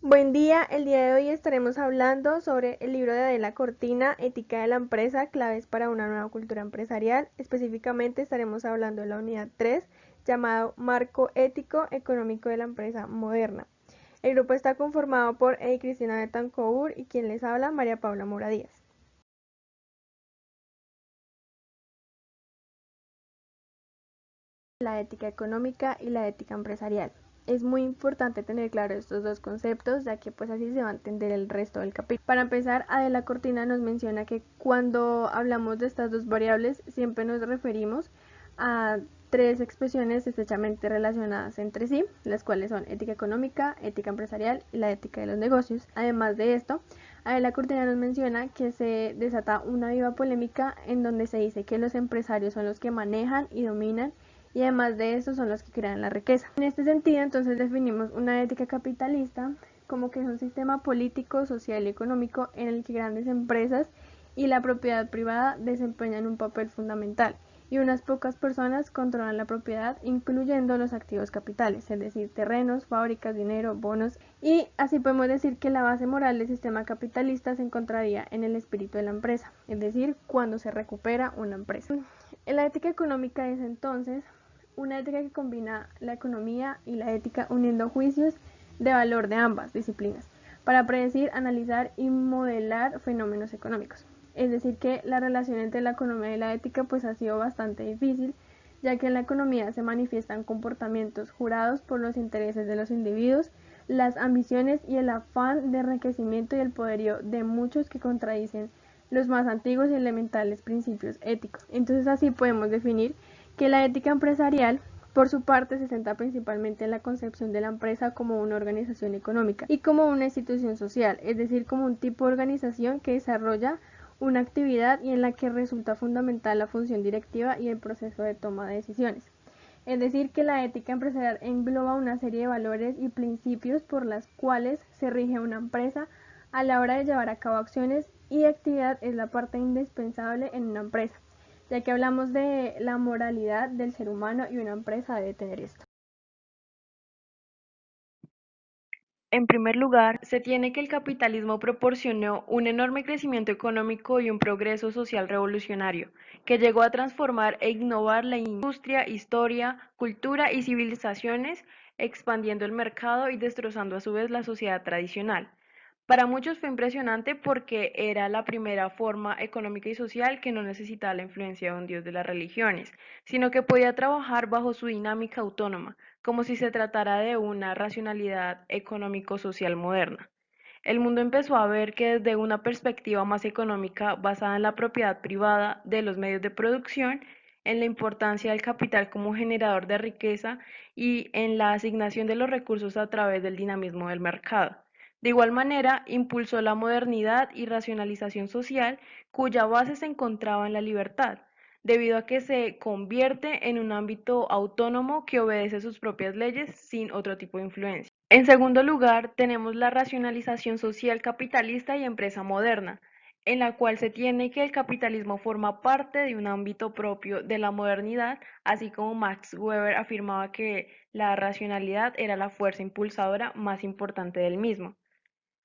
Buen día, el día de hoy estaremos hablando sobre el libro de Adela Cortina, Ética de la empresa, claves para una nueva cultura empresarial. Específicamente estaremos hablando de la unidad 3, llamado Marco Ético Económico de la Empresa Moderna. El grupo está conformado por Cristina Betancourt y quien les habla, María Paula Mora Díaz. La ética económica y la ética empresarial. Es muy importante tener claro estos dos conceptos, ya que pues así se va a entender el resto del capítulo. Para empezar, Adela Cortina nos menciona que cuando hablamos de estas dos variables siempre nos referimos a tres expresiones estrechamente relacionadas entre sí, las cuales son ética económica, ética empresarial y la ética de los negocios. Además de esto, Adela Cortina nos menciona que se desata una viva polémica en donde se dice que los empresarios son los que manejan y dominan y además de eso son los que crean la riqueza. En este sentido, entonces definimos una ética capitalista como que es un sistema político, social y económico en el que grandes empresas y la propiedad privada desempeñan un papel fundamental y unas pocas personas controlan la propiedad, incluyendo los activos capitales, es decir, terrenos, fábricas, dinero, bonos, y así podemos decir que la base moral del sistema capitalista se encontraría en el espíritu de la empresa, es decir, cuando se recupera una empresa. En la ética económica es entonces una ética que combina la economía y la ética uniendo juicios de valor de ambas disciplinas para predecir, analizar y modelar fenómenos económicos. Es decir que la relación entre la economía y la ética pues ha sido bastante difícil, ya que en la economía se manifiestan comportamientos jurados por los intereses de los individuos, las ambiciones y el afán de enriquecimiento y el poderío de muchos que contradicen los más antiguos y elementales principios éticos. Entonces así podemos definir que la ética empresarial por su parte se centra principalmente en la concepción de la empresa como una organización económica y como una institución social, es decir, como un tipo de organización que desarrolla una actividad y en la que resulta fundamental la función directiva y el proceso de toma de decisiones. Es decir, que la ética empresarial engloba una serie de valores y principios por las cuales se rige una empresa a la hora de llevar a cabo acciones y actividad es la parte indispensable en una empresa, ya que hablamos de la moralidad del ser humano y una empresa debe tener esto. En primer lugar, se tiene que el capitalismo proporcionó un enorme crecimiento económico y un progreso social revolucionario, que llegó a transformar e innovar la industria, historia, cultura y civilizaciones, expandiendo el mercado y destrozando a su vez la sociedad tradicional. Para muchos fue impresionante porque era la primera forma económica y social que no necesitaba la influencia de un dios de las religiones, sino que podía trabajar bajo su dinámica autónoma, como si se tratara de una racionalidad económico-social moderna. El mundo empezó a ver que desde una perspectiva más económica basada en la propiedad privada de los medios de producción, en la importancia del capital como generador de riqueza y en la asignación de los recursos a través del dinamismo del mercado. De igual manera, impulsó la modernidad y racionalización social cuya base se encontraba en la libertad, debido a que se convierte en un ámbito autónomo que obedece sus propias leyes sin otro tipo de influencia. En segundo lugar, tenemos la racionalización social capitalista y empresa moderna, en la cual se tiene que el capitalismo forma parte de un ámbito propio de la modernidad, así como Max Weber afirmaba que la racionalidad era la fuerza impulsadora más importante del mismo.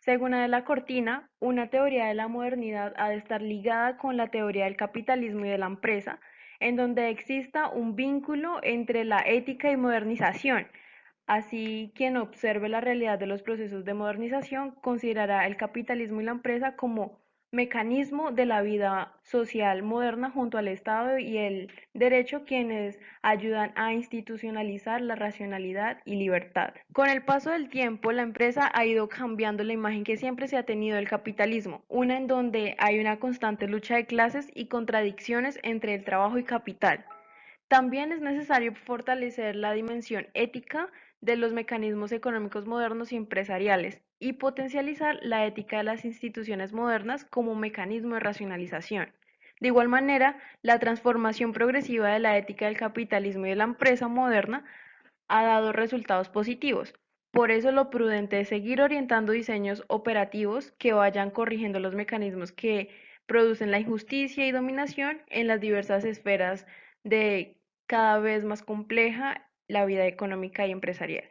Según Adela Cortina, una teoría de la modernidad ha de estar ligada con la teoría del capitalismo y de la empresa, en donde exista un vínculo entre la ética y modernización. Así, quien observe la realidad de los procesos de modernización considerará el capitalismo y la empresa como mecanismo de la vida social moderna junto al Estado y el derecho, quienes ayudan a institucionalizar la racionalidad y libertad. Con el paso del tiempo, la empresa ha ido cambiando la imagen que siempre se ha tenido del capitalismo, una en donde hay una constante lucha de clases y contradicciones entre el trabajo y capital. También es necesario fortalecer la dimensión ética de los mecanismos económicos modernos y empresariales y potencializar la ética de las instituciones modernas como un mecanismo de racionalización. De igual manera, la transformación progresiva de la ética del capitalismo y de la empresa moderna ha dado resultados positivos. Por eso lo prudente es seguir orientando diseños operativos que vayan corrigiendo los mecanismos que producen la injusticia y dominación en las diversas esferas de cada vez más compleja la vida económica y empresarial.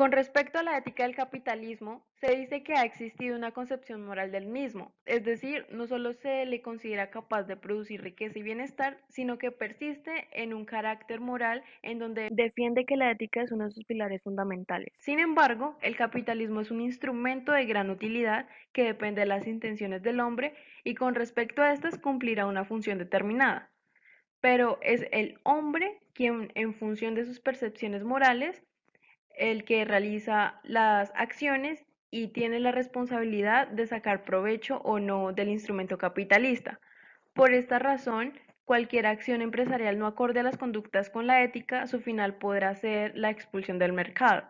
Con respecto a la ética del capitalismo, se dice que ha existido una concepción moral del mismo, es decir, no solo se le considera capaz de producir riqueza y bienestar, sino que persiste en un carácter moral en donde defiende que la ética es uno de sus pilares fundamentales. Sin embargo, el capitalismo es un instrumento de gran utilidad que depende de las intenciones del hombre y con respecto a estas cumplirá una función determinada. Pero es el hombre quien, en función de sus percepciones morales, el que realiza las acciones y tiene la responsabilidad de sacar provecho o no del instrumento capitalista. Por esta razón, cualquier acción empresarial no acorde a las conductas con la ética, su final podrá ser la expulsión del mercado.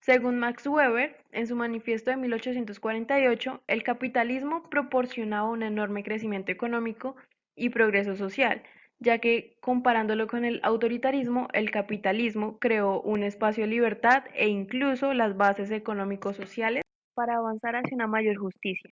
Según Max Weber, en su manifiesto de 1848, el capitalismo proporcionaba un enorme crecimiento económico y progreso social, ya que comparándolo con el autoritarismo, el capitalismo creó un espacio de libertad e incluso las bases económico-sociales para avanzar hacia una mayor justicia.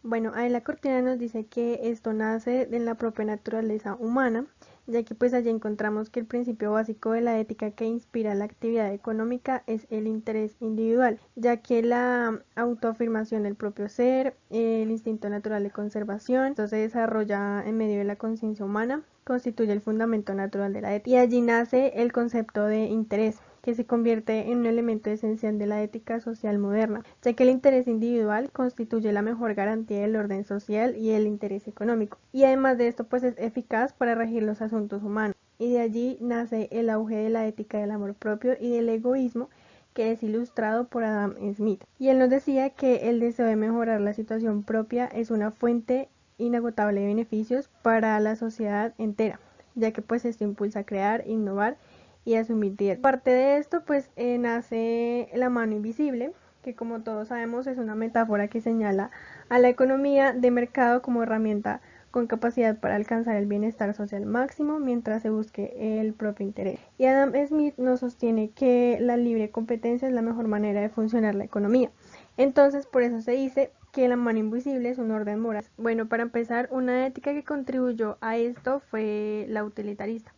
Bueno, ahí la cortina nos dice que esto nace de la propia naturaleza humana, ya que pues allí encontramos que el principio básico de la ética que inspira la actividad económica es el interés individual, ya que la autoafirmación del propio ser, el instinto natural de conservación, esto se desarrolla en medio de la conciencia humana, constituye el fundamento natural de la ética. Y allí nace el concepto de interés, que se convierte en un elemento esencial de la ética social moderna, ya que el interés individual constituye la mejor garantía del orden social y el interés económico. Y además de esto, pues es eficaz para regir los asuntos humanos. Y de allí nace el auge de la ética del amor propio y del egoísmo, que es ilustrado por Adam Smith. Y él nos decía que el deseo de mejorar la situación propia es una fuente inagotable de beneficios para la sociedad entera, ya que pues esto impulsa a crear, innovar y asumir riesgos. Aparte de esto, pues nace la mano invisible, que como todos sabemos es una metáfora que señala a la economía de mercado como herramienta con capacidad para alcanzar el bienestar social máximo mientras se busque el propio interés. Y Adam Smith nos sostiene que la libre competencia es la mejor manera de funcionar la economía. Entonces, por eso se dice que la mano invisible es un orden moral. Bueno, para empezar, una ética que contribuyó a esto fue la utilitarista,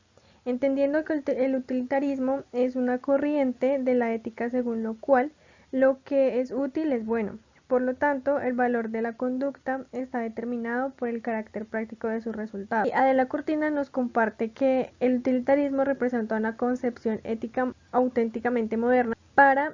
entendiendo que el utilitarismo es una corriente de la ética según lo cual lo que es útil es bueno. Por lo tanto, el valor de la conducta está determinado por el carácter práctico de sus resultados. Y Adela Cortina nos comparte que el utilitarismo representa una concepción ética auténticamente moderna para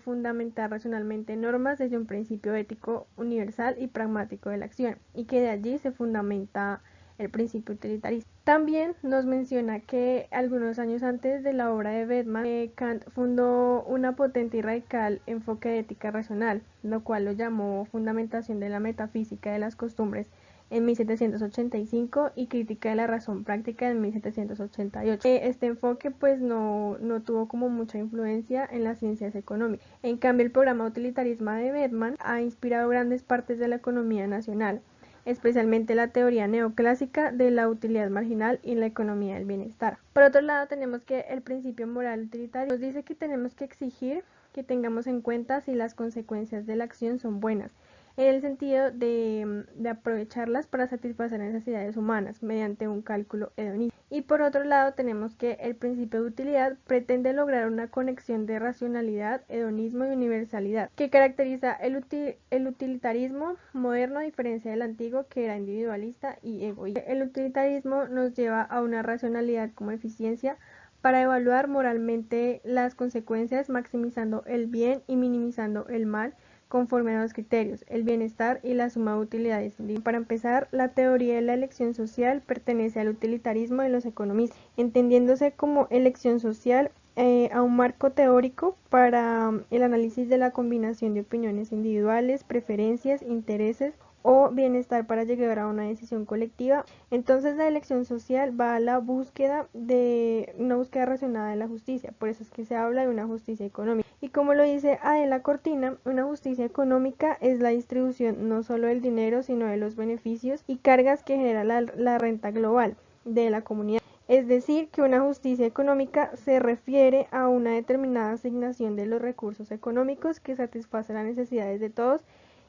fundamentar racionalmente normas desde un principio ético universal y pragmático de la acción, y que de allí se fundamenta el principio utilitarista. También nos menciona que algunos años antes de la obra de Bethmann, Kant fundó una potente y radical enfoque de ética racional, lo cual lo llamó fundamentación de la metafísica de las costumbres en 1785 y crítica de la razón práctica en 1788. Este enfoque pues no tuvo como mucha influencia en las ciencias económicas. En cambio, el programa utilitarismo de Bethmann ha inspirado grandes partes de la economía nacional, especialmente la teoría neoclásica de la utilidad marginal y la economía del bienestar. Por otro lado, tenemos que el principio moral utilitario nos dice que tenemos que exigir que tengamos en cuenta si las consecuencias de la acción son buenas, en el sentido de aprovecharlas para satisfacer necesidades humanas mediante un cálculo hedonista. Y por otro lado, tenemos que el principio de utilidad pretende lograr una conexión de racionalidad, hedonismo y universalidad, que caracteriza el utilitarismo moderno a diferencia del antiguo, que era individualista y egoísta. El utilitarismo nos lleva a una racionalidad como eficiencia para evaluar moralmente las consecuencias, maximizando el bien y minimizando el mal conforme a los criterios, el bienestar y la suma de utilidades. Para empezar, la teoría de la elección social pertenece al utilitarismo de los economistas, entendiéndose como elección social a un marco teórico para el análisis de la combinación de opiniones individuales, preferencias, intereses o bienestar para llegar a una decisión colectiva. Entonces la elección social va a la búsqueda de una búsqueda racionada de la justicia, por eso es que se habla de una justicia económica. Y como lo dice Adela Cortina, una justicia económica es la distribución no solo del dinero, sino de los beneficios y cargas que genera la renta global de la comunidad. Es decir, que una justicia económica se refiere a una determinada asignación de los recursos económicos que satisface las necesidades de todos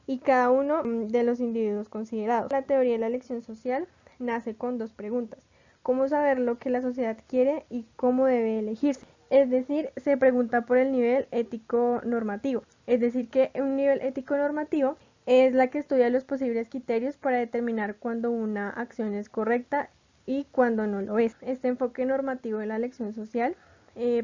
y cada uno de los individuos considerados. La teoría de la elección social nace con dos preguntas: ¿cómo saber lo que la sociedad quiere y cómo debe elegirse? Es decir, se pregunta por el nivel ético normativo. Es decir, que un nivel ético normativo es la que estudia los posibles criterios para determinar cuándo una acción es correcta y cuándo no lo es. Este enfoque normativo de la elección social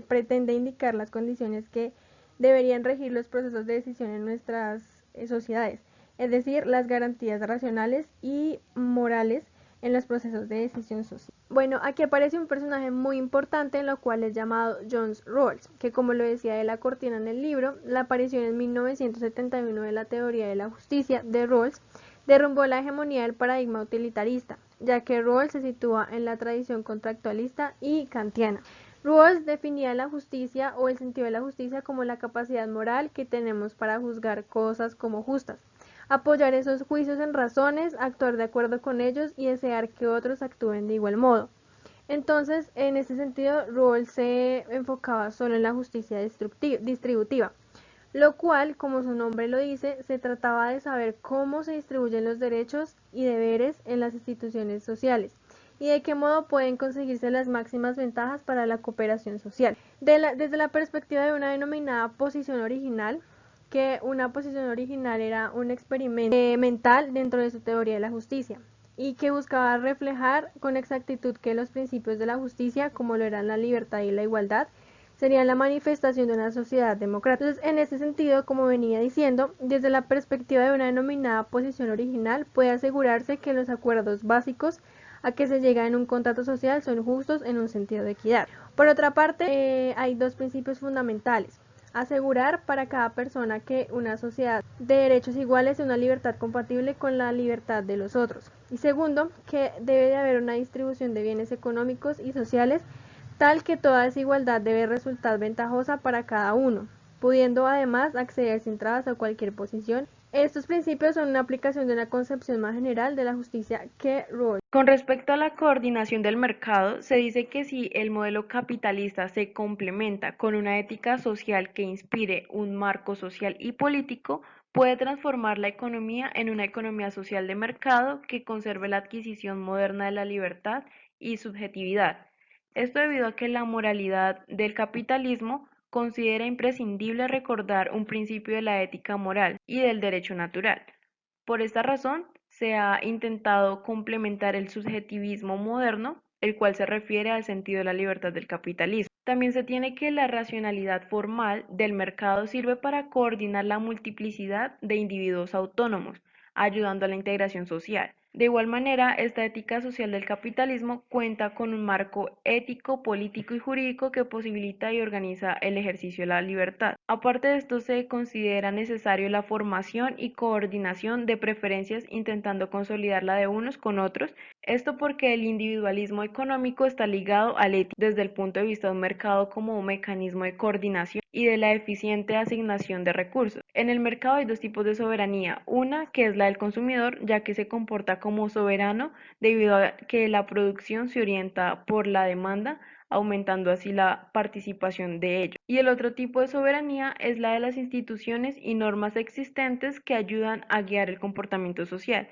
pretende indicar las condiciones que deberían regir los procesos de decisión en nuestras sociedades, es decir, las garantías racionales y morales en los procesos de decisión social. Bueno, aquí aparece un personaje muy importante, en lo cual es llamado John Rawls, que como lo decía de la cortina en el libro, la aparición en 1971 de la teoría de la justicia de Rawls derrumbó la hegemonía del paradigma utilitarista, ya que Rawls se sitúa en la tradición contractualista y kantiana. Rawls definía la justicia o el sentido de la justicia como la capacidad moral que tenemos para juzgar cosas como justas, apoyar esos juicios en razones, actuar de acuerdo con ellos y desear que otros actúen de igual modo. Entonces, en este sentido, Rawls se enfocaba solo en la justicia distributiva, lo cual, como su nombre lo dice, se trataba de saber cómo se distribuyen los derechos y deberes en las instituciones sociales y de qué modo pueden conseguirse las máximas ventajas para la cooperación social. Desde la perspectiva de una denominada posición original, que una posición original era un experimento mental dentro de su teoría de la justicia y que buscaba reflejar con exactitud que los principios de la justicia, como lo eran la libertad y la igualdad, serían la manifestación de una sociedad democrática. Entonces, en ese sentido, como venía diciendo, desde la perspectiva de una denominada posición original, puede asegurarse que los acuerdos básicos a que se llega en un contrato social son justos en un sentido de equidad. Por otra parte, hay dos principios fundamentales. Asegurar para cada persona que una sociedad de derechos iguales es una libertad compatible con la libertad de los otros. Y segundo, que debe de haber una distribución de bienes económicos y sociales tal que toda desigualdad debe resultar ventajosa para cada uno, pudiendo además acceder sin trabas a cualquier posición. Estos principios son una aplicación de una concepción más general de la justicia que Rawls. Con respecto a la coordinación del mercado, se dice que si el modelo capitalista se complementa con una ética social que inspire un marco social y político, puede transformar la economía en una economía social de mercado que conserve la adquisición moderna de la libertad y subjetividad. Esto debido a que la moralidad del capitalismo considera imprescindible recordar un principio de la ética moral y del derecho natural. Por esta razón, se ha intentado complementar el subjetivismo moderno, el cual se refiere al sentido de la libertad del capitalismo. También se tiene que la racionalidad formal del mercado sirve para coordinar la multiplicidad de individuos autónomos, ayudando a la integración social. De igual manera, esta ética social del capitalismo cuenta con un marco ético, político y jurídico que posibilita y organiza el ejercicio de la libertad. Aparte de esto, se considera necesario la formación y coordinación de preferencias intentando consolidar la de unos con otros. Esto porque el individualismo económico está ligado al ético desde el punto de vista de un mercado como un mecanismo de coordinación y de la eficiente asignación de recursos. En el mercado hay dos tipos de soberanía, una que es la del consumidor, ya que se comporta como soberano debido a que la producción se orienta por la demanda, aumentando así la participación de ellos. Y el otro tipo de soberanía es la de las instituciones y normas existentes que ayudan a guiar el comportamiento social.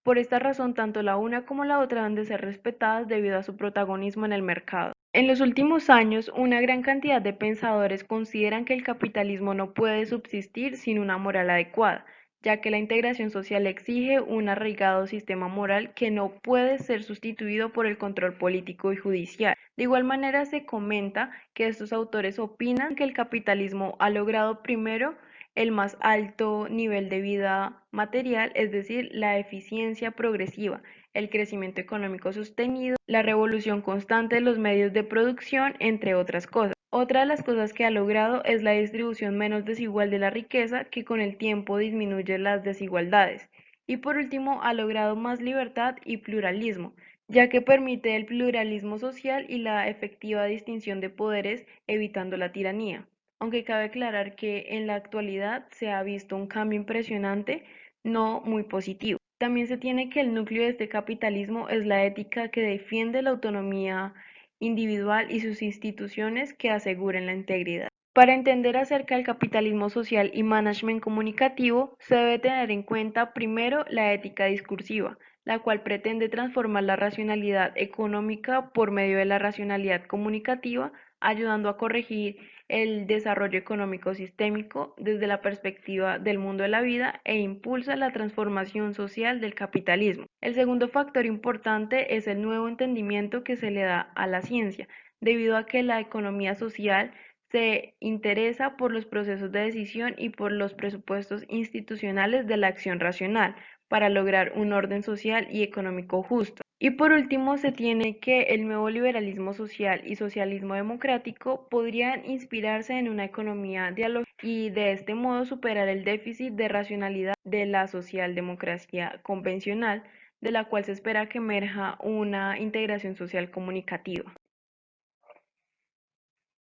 Por esta razón, tanto la una como la otra han de ser respetadas debido a su protagonismo en el mercado. En los últimos años, una gran cantidad de pensadores consideran que el capitalismo no puede subsistir sin una moral adecuada, ya que la integración social exige un arraigado sistema moral que no puede ser sustituido por el control político y judicial. De igual manera, se comenta que estos autores opinan que el capitalismo ha logrado primero el más alto nivel de vida material, es decir, la eficiencia progresiva, el crecimiento económico sostenido, la revolución constante de los medios de producción, entre otras cosas. Otra de las cosas que ha logrado es la distribución menos desigual de la riqueza, que con el tiempo disminuye las desigualdades. Y por último, ha logrado más libertad y pluralismo, ya que permite el pluralismo social y la efectiva distinción de poderes, evitando la tiranía. Aunque cabe aclarar que en la actualidad se ha visto un cambio impresionante, no muy positivo. También se tiene que el núcleo de este capitalismo es la ética que defiende la autonomía individual y sus instituciones que aseguren la integridad. Para entender acerca del capitalismo social y management comunicativo, se debe tener en cuenta primero la ética discursiva, la cual pretende transformar la racionalidad económica por medio de la racionalidad comunicativa, ayudando a corregir el desarrollo económico sistémico desde la perspectiva del mundo de la vida e impulsa la transformación social del capitalismo. El segundo factor importante es el nuevo entendimiento que se le da a la ciencia, debido a que la economía social se interesa por los procesos de decisión y por los presupuestos institucionales de la acción racional para lograr un orden social y económico justo. Y por último, se tiene que el nuevo liberalismo social y socialismo democrático podrían inspirarse en una economía dialógica y de este modo superar el déficit de racionalidad de la socialdemocracia convencional, de la cual se espera que emerja una integración social comunicativa.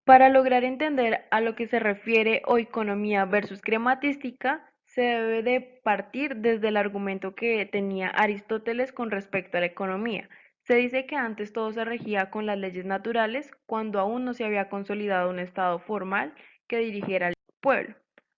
Para lograr entender a lo que se refiere o economía versus crematística, se debe de partir desde el argumento que tenía Aristóteles con respecto a la economía. Se dice que antes todo se regía con las leyes naturales, cuando aún no se había consolidado un estado formal que dirigiera al pueblo.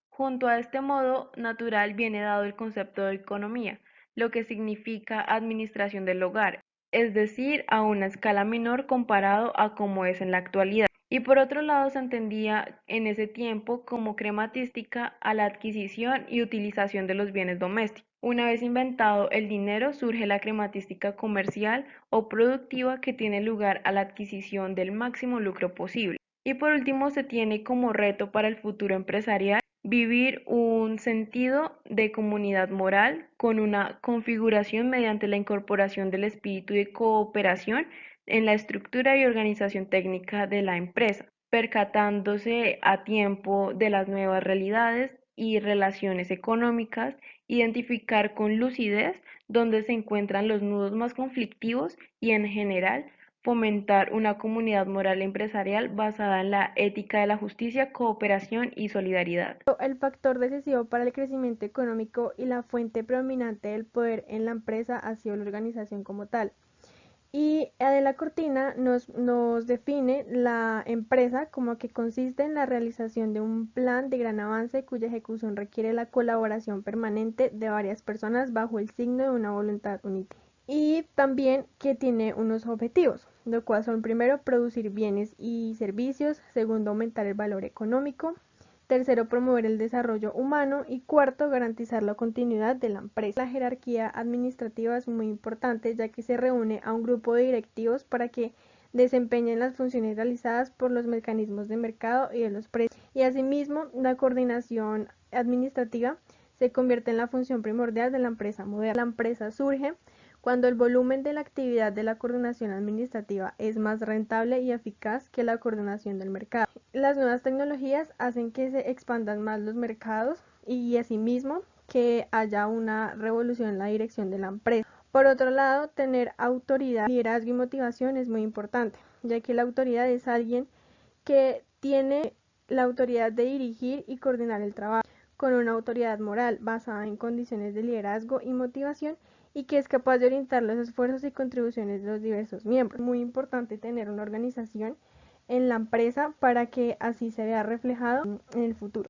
Junto a este modo natural viene dado el concepto de economía, lo que significa administración del hogar, es decir, a una escala menor comparado a como es en la actualidad. Y por otro lado se entendía en ese tiempo como crematística a la adquisición y utilización de los bienes domésticos. Una vez inventado el dinero, surge la crematística comercial o productiva que tiene lugar a la adquisición del máximo lucro posible. Y por último se tiene como reto para el futuro empresarial vivir un sentido de comunidad moral con una configuración mediante la incorporación del espíritu de cooperación en la estructura y organización técnica de la empresa, percatándose a tiempo de las nuevas realidades y relaciones económicas, identificar con lucidez dónde se encuentran los nudos más conflictivos y en general fomentar una comunidad moral empresarial basada en la ética de la justicia, cooperación y solidaridad. El factor decisivo para el crecimiento económico y la fuente predominante del poder en la empresa ha sido la organización como tal. Y Adela Cortina nos define la empresa como que consiste en la realización de un plan de gran avance cuya ejecución requiere la colaboración permanente de varias personas bajo el signo de una voluntad unitaria. Y también que tiene unos objetivos, lo cual son primero producir bienes y servicios, segundo aumentar el valor económico, tercero promover el desarrollo humano y cuarto garantizar la continuidad de la empresa. La jerarquía administrativa es muy importante ya que se reúne a un grupo de directivos para que desempeñen las funciones realizadas por los mecanismos de mercado y de los precios. Y asimismo, la coordinación administrativa se convierte en la función primordial de la empresa moderna. La empresa surge cuando el volumen de la actividad de la coordinación administrativa es más rentable y eficaz que la coordinación del mercado. Las nuevas tecnologías hacen que se expandan más los mercados y asimismo que haya una revolución en la dirección de la empresa. Por otro lado, tener autoridad, liderazgo y motivación es muy importante, ya que la autoridad es alguien que tiene la autoridad de dirigir y coordinar el trabajo, con una autoridad moral basada en condiciones de liderazgo y motivación y que es capaz de orientar los esfuerzos y contribuciones de los diversos miembros. Muy importante tener una organización en la empresa para que así se vea reflejado en el futuro.